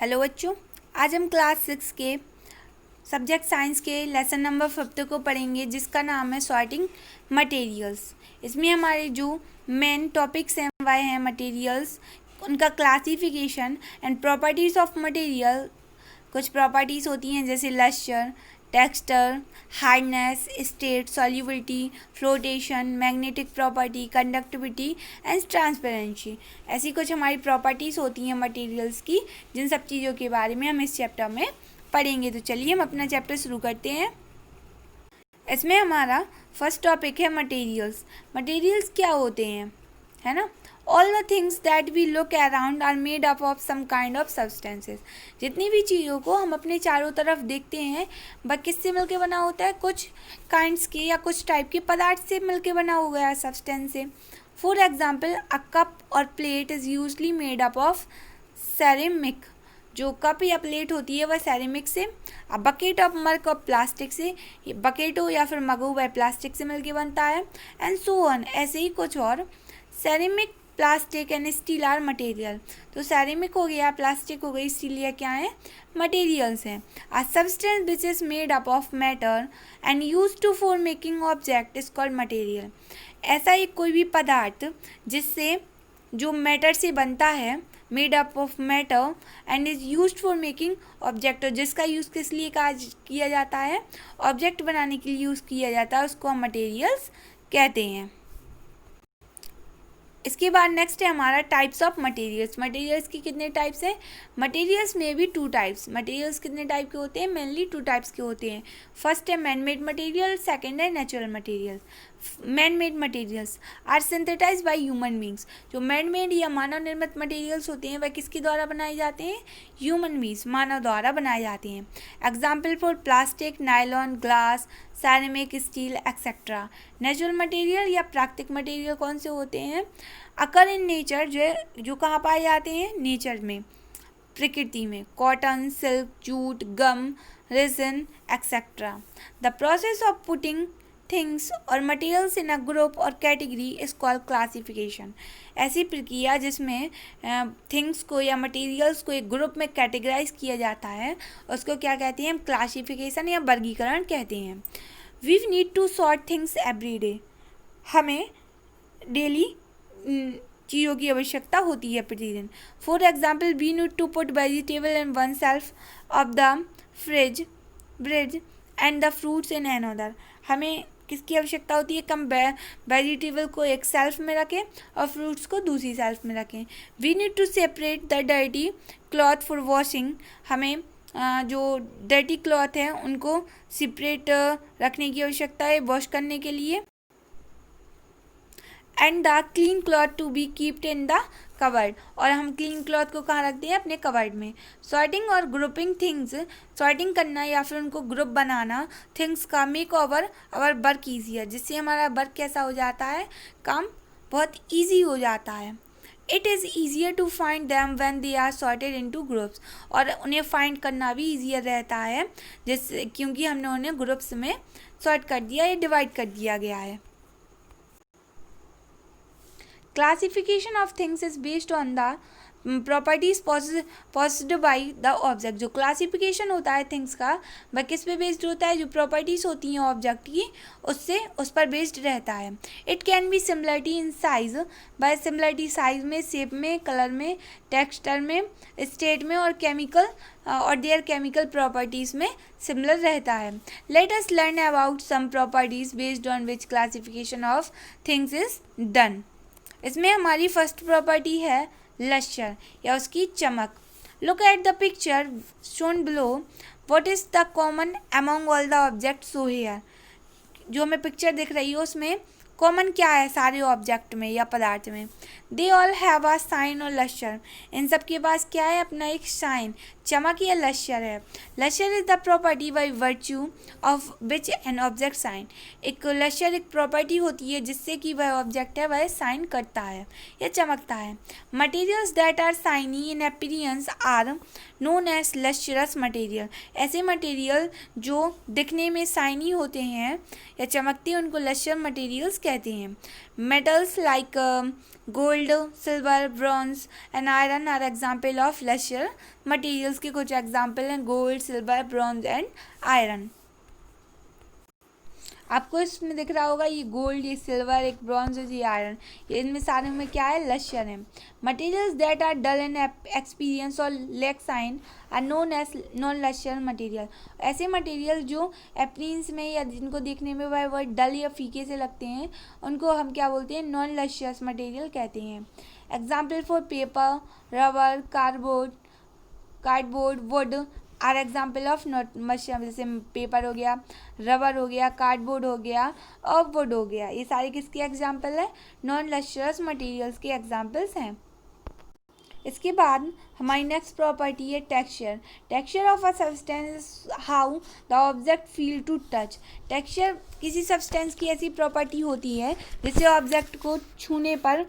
Hello बच्चों, आज हम क्लास 6 के सब्जेक्ट साइंस के लेसन नंबर 5 को पढ़ेंगे, जिसका नाम है सॉर्टिंग मटेरियल्स। इसमें हमारे जो मेन टॉपिक्स हैं वह हैं मटेरियल्स, उनका classification and properties of material. कुछ प्रॉपर्टीज़ होती हैं जैसे lustre, texture, hardness, state, solubility, flotation, magnetic property, conductivity and transparency. ऐसी कुछ हमारी प्रॉपर्टीज़ होती हैं मटेरियल्स की, जिन सब चीज़ों के बारे में हम इस चैप्टर में पढ़ेंगे। तो चलिए हम अपना चैप्टर शुरू करते हैं। इसमें हमारा फर्स्ट टॉपिक है मटेरियल्स। मटेरियल्स क्या होते हैं, है ना। All the things that we look around are made up of some kind of substances. जितनी भी चीज़ों को हम अपने चारों तरफ देखते हैं वह किससे मिलके बना होता है, कुछ काइंड्स के या कुछ टाइप के पदार्थ से मिलके बना हुआ है, सब्सटेंस से। फॉर एग्जाम्पल, अ कप और plate is usually made up of ceramic. जो कप या प्लेट होती है वह सेरेमिक से। अब bucket of mug of plastic से, बकेट हो या फिर मग हो वह प्लास्टिक से मिलके बनता है। एंड सो ऑन, ऐसे ही कुछ और। Ceramic, plastic and steel are material. तो सेरेमिक हो गया, प्लास्टिक हो गई, स्टील या क्या है, मटेरियल्स हैं। A substance which is made up of matter and use to for making object is called material. ऐसा एक कोई भी पदार्थ जिससे जो मैटर से बनता है, made up of matter and is use for making object, और जिसका यूज़ किस लिए किया जाता है, ऑब्जेक्ट बनाने के लिए यूज़ किया जाता है, उसको हम मटेरियल्स कहते हैं। इसके बाद नेक्स्ट है हमारा टाइप्स ऑफ मटेरियल्स। मटेरियल्स की कितने टाइप्स हैं, मटेरियल्स में भी 2 टाइप्स। मटेरियल्स कितने टाइप के होते हैं, मेनली 2 टाइप्स के होते हैं। फर्स्ट है मैन मेड मटेरियल, सेकंड है natural materials. Man made materials are synthesize by human beings. जो मैन मेड या मानव निर्मित मटेरियल्स होते हैं वह किसके द्वारा बनाए जाते हैं, ह्यूमन बींग्स, मानव द्वारा बनाए जाते हैं। Example for plastic, nylon, glass, ceramic, steel etcetera. Natural material या प्राकृतिक मटेरियल कौन से होते हैं, अकर इन नेचर, जो कहाँ पाए जाते हैं, नेचर में, प्रकृति में। Cotton, silk, jute, gum, resin etcetera. The process of putting things or materials in a group or category is called classification. ऐसी प्रक्रिया जिसमें थिंग्स को या मटेरियल्स को एक ग्रुप में कैटेगराइज किया जाता है, उसको क्या कहते हैं, हम क्लासिफिकेशन या वर्गीकरण कहते हैं। We need to sort things every day. हमें डेली चीज़ों की आवश्यकता होती है प्रतिदिन। For example, we need to put vegetable in one shelf of the fridge and the fruits in another. हमें किसकी आवश्यकता होती है, कम वेजिटेबल को एक सेल्फ में रखें और फ्रूट्स को दूसरी सेल्फ में रखें। We need to separate the dirty cloth for washing. हमें जो डर्टी क्लॉथ हैं उनको सेपरेट रखने की आवश्यकता है वॉश करने के लिए। And the clean cloth to be keeped in the cupboard. और हम क्लीन क्लॉथ को कहाँ रखते हैं, अपने कवर्ड में। सॉर्टिंग और ग्रुपिंग थिंग्स, सॉर्टिंग करना या फिर उनको ग्रुप बनाना थिंग्स का make over our work easier, जिससे हमारा वर्क कैसा हो जाता है, काम बहुत ईजी हो जाता है। It is easier to find them when they are sorted into groups. और उन्हें फाइंड करना भी ईजियर रहता है जिससे, क्योंकि हमने उन्हें ग्रुप्स में सॉर्ट कर दिया या डिवाइड कर दिया गया है। Classification of things is based on the properties possessed by the object. जो क्लासिफिकेशन होता है थिंग्स का, वह किस पे बेस्ड होता है, जो प्रॉपर्टीज होती हैं ऑब्जेक्ट की उस पर बेस्ड रहता है। It can be similarity in size, by similarity size में, शेप में, कलर में, टेक्सचर में, स्टेट में और chemical or their chemical properties में सिमिलर रहता है। Let us learn about some properties based on which classification of things is done. इसमें हमारी फर्स्ट प्रॉपर्टी है लस्टर या उसकी चमक। Look at the picture shown below, what is the common among all the object so here. जो हमें picture दिख रही है उसमें कॉमन क्या है सारे ऑब्जेक्ट में या पदार्थ में, they all have a shine or lustre. इन सब के पास क्या है, अपना एक साइन, चमक या लस्टर है। Lustre is the property by virtue of which an object shine. एक लस्टर एक प्रॉपर्टी होती है जिससे कि वह ऑब्जेक्ट है वह साइन करता है या चमकता है। Materials that are shiny in appearance are known as lustrous material. ऐसे मटेरियल जो दिखने में साइनी होते हैं या चमकते हैं उनको लस्टर मटेरियल्स कहते हैं। Metals like gold, silver, bronze and iron are example of lesser materials के कुछ example हैं gold, silver, bronze and iron। आपको इसमें दिख रहा होगा ये गोल्ड, ये सिल्वर, एक ब्रॉन्ज, ये आयरन, ये इनमें सारे में क्या है, लश्यर है। Materials that are dull in experience और lack shine are known as non lustre material. ऐसे मटेरियल जो अपीयरेंस में या जिनको देखने में वह डल या फीके से लगते हैं उनको हम क्या बोलते हैं, नॉन लश्यस मटेरियल कहते हैं। Example for paper, rubber, cardboard, wood are example of not mushroom. जैसे पेपर हो गया, रबर हो गया, कार्डबोर्ड हो गया और वुड हो गया, ये सारे किसके एग्जाम्पल है, नॉन लश्यस मटेरियल्स के एग्जाम्पल्स हैं। इसके बाद हमारी नेक्स्ट प्रॉपर्टी है texture. Texture of a substance how the object feel to touch. Texture किसी सब्सटेंस की ऐसी प्रॉपर्टी होती है जिससे ऑब्जेक्ट को छूने पर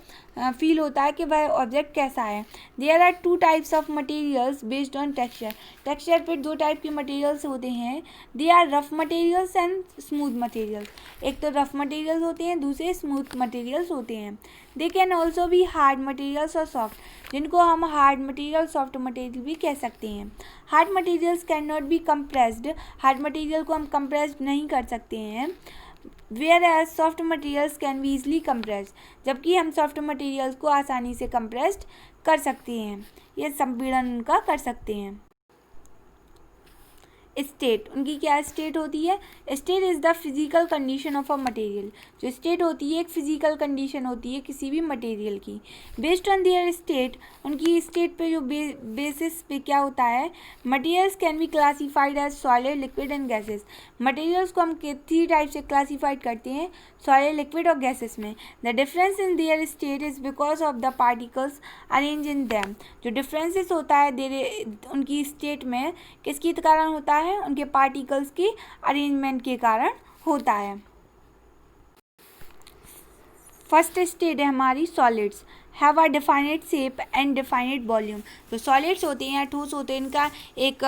फील होता है कि वह ऑब्जेक्ट कैसा है। There are two types of materials based on texture. Texture पे दो टाइप के मटेरियल्स होते हैं, they are rough materials and smooth materials. एक तो रफ मटेरियल्स होते हैं, दूसरे स्मूथ मटेरियल्स होते हैं। दे कैन ऑल्सो भी हार्ड मटेरियल्स और सॉफ्ट, जिनको हम हार्ड मटेरियल, सॉफ्ट मटेरियल भी कह सकते हैं। Hard materials can not be compressed, hard material को हम कंप्रेस्ड नहीं कर सकते हैं। Whereas soft materials can be easily compressed, जबकि हम सॉफ्ट मटेरियल्स को आसानी से कंप्रेस्ड कर सकते हैं, ये संपीड़न उनका कर सकते हैं। स्टेट, उनकी क्या स्टेट होती है, state is the physical condition of a material. जो स्टेट होती है एक फिजिकल कंडीशन होती है किसी भी मटेरियल की। बेस्ड ऑन देयर स्टेट, उनकी स्टेट पे जो बेसिस पे क्या होता है, materials can be classified as solid, liquid and gases. Materials को हम 3 टाइप से क्लासीफाइड करते हैं, सॉलिड, लिक्विड और गैसेस में। The difference in their state is because of the particles arrange in them. जो डिफरेंसेस होता है उनकी स्टेट में किसके कारण होता है, उनके पार्टिकल्स के अरेंजमेंट के कारण होता है। फर्स्ट स्टेट है हमारी solids, have a defined shape and defined volume. जो सॉलिड्स होते हैं या ठोस होते हैं इनका एक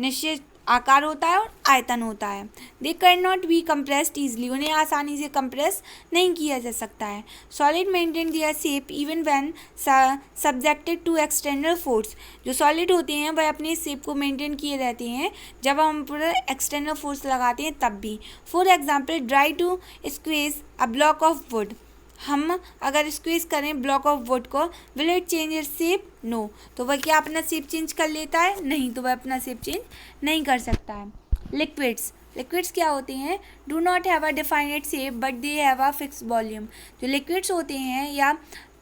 निश्चित आकार होता है और आयतन होता है। They can not be compressed easily, उन्हें आसानी से कंप्रेस नहीं किया जा सकता है। Solid maintain their shape even when subjected to external force. जो सॉलिड होते हैं वह अपने शेप को मेंटेन किए रहते हैं जब हम पूरा एक्सटर्नल फोर्स लगाते हैं तब भी। For example, try to squeeze a block of wood. हम अगर स्क्वीज करें ब्लॉक ऑफ वुड को, will it change its shape, no. तो वह क्या अपना शेप चेंज कर लेता है, नहीं, तो वह अपना शेप चेंज नहीं कर सकता है। लिक्विड्स क्या होते हैं, do not have a defined shape but they have a fix volume. जो लिक्विड्स होते हैं या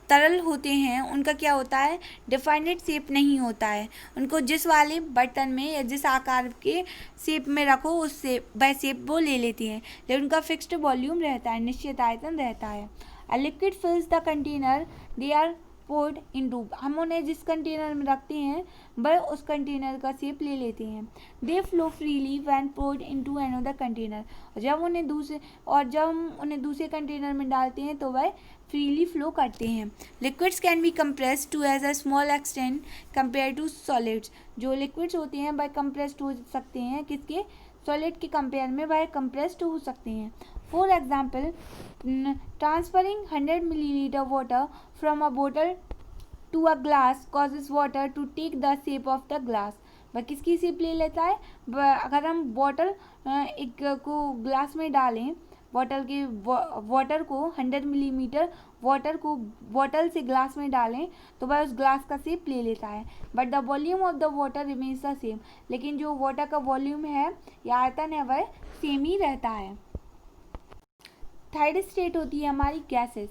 तरल होते हैं उनका क्या होता है, डिफाइनेड शेप नहीं होता है। उनको जिस वाले बर्तन में या जिस आकार के शेप में रखो उस वह शेप वो ले लेती हैं, लेकिन उनका फिक्स्ड वॉल्यूम रहता है, निश्चित आयतन रहता है। A liquid fills the container they are poured into। हम उन्हें जिस कंटेनर में रखते हैं वह उस कंटेनर का शेप ले लेते हैं। They flow freely when poured into another container। जब हम उन्हें दूसरे कंटेनर में डालते हैं तो वह फ्रीली फ्लो करते हैं। Liquids can be compressed to as a small extent compared to solids। जो लिक्विड्स होते हैं वह कंप्रेस्ड हो सकते हैं किसके, सॉलिड के कंपेयर में वह कंप्रेस्ड हो सकते हैं। For example, transferring 100 millilitre water from a बोतल to a glass causes water to take the shape of the glass. वह किसकी शेप ले लेता है, अगर हम बॉटल को ग्लास में डालें, वाटर को 100 मिलीमीटर वाटर को बॉटल से ग्लास में डालें तो वह उस ग्लास का शेप ले लेता है, but the volume of the water remains the same. लेकिन जो वाटर का वॉल्यूम है या आयतन है वह सेम ही रहता है। थर्ड स्टेट होती है हमारी गैसेस,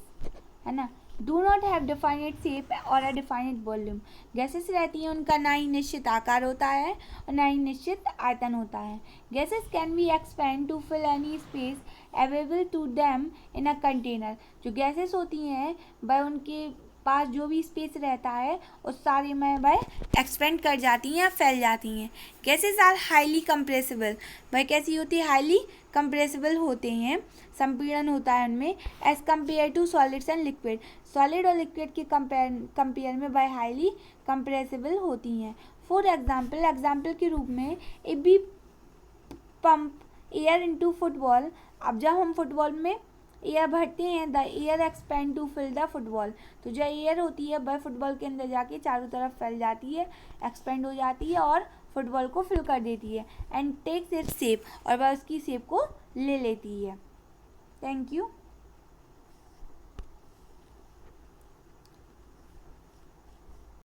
है ना, do not have defined shape और अ डिफाइनेड वॉल्यूम। गैसेस रहती हैं उनका ना ही निश्चित आकार होता है और ना ही निश्चित आयतन होता है। Gases can be expand to fill any space available to them in a container. जो गैसेस होती हैं वह उनके पास जो भी स्पेस रहता है उस सारे में वह एक्सपेंड कर जाती हैं या फैल जाती हैं। Gases are highly compressible. वह कैसी होती है, हाईली कंप्रेसिबल होते हैं, संपीड़न होता है उनमें, as compare to solids and liquid. Solid और लिक्विड के कंपेयर में वह हाईली कंप्रेसिबल होती हैं। फॉर एग्जाम्पल के रूप में, if we pump air into football. अब जब हम फुटबॉल में एयर भरते हैं, the air expand to fill the football. तो जो एयर होती है वह फुटबॉल के अंदर जाके चारों तरफ फैल जाती है, एक्सपेंड हो जाती है और फुटबॉल को फिल कर देती है। एंड टेक्स इट्स शेप, और वह उसकी शेप को ले लेती है। Thank you.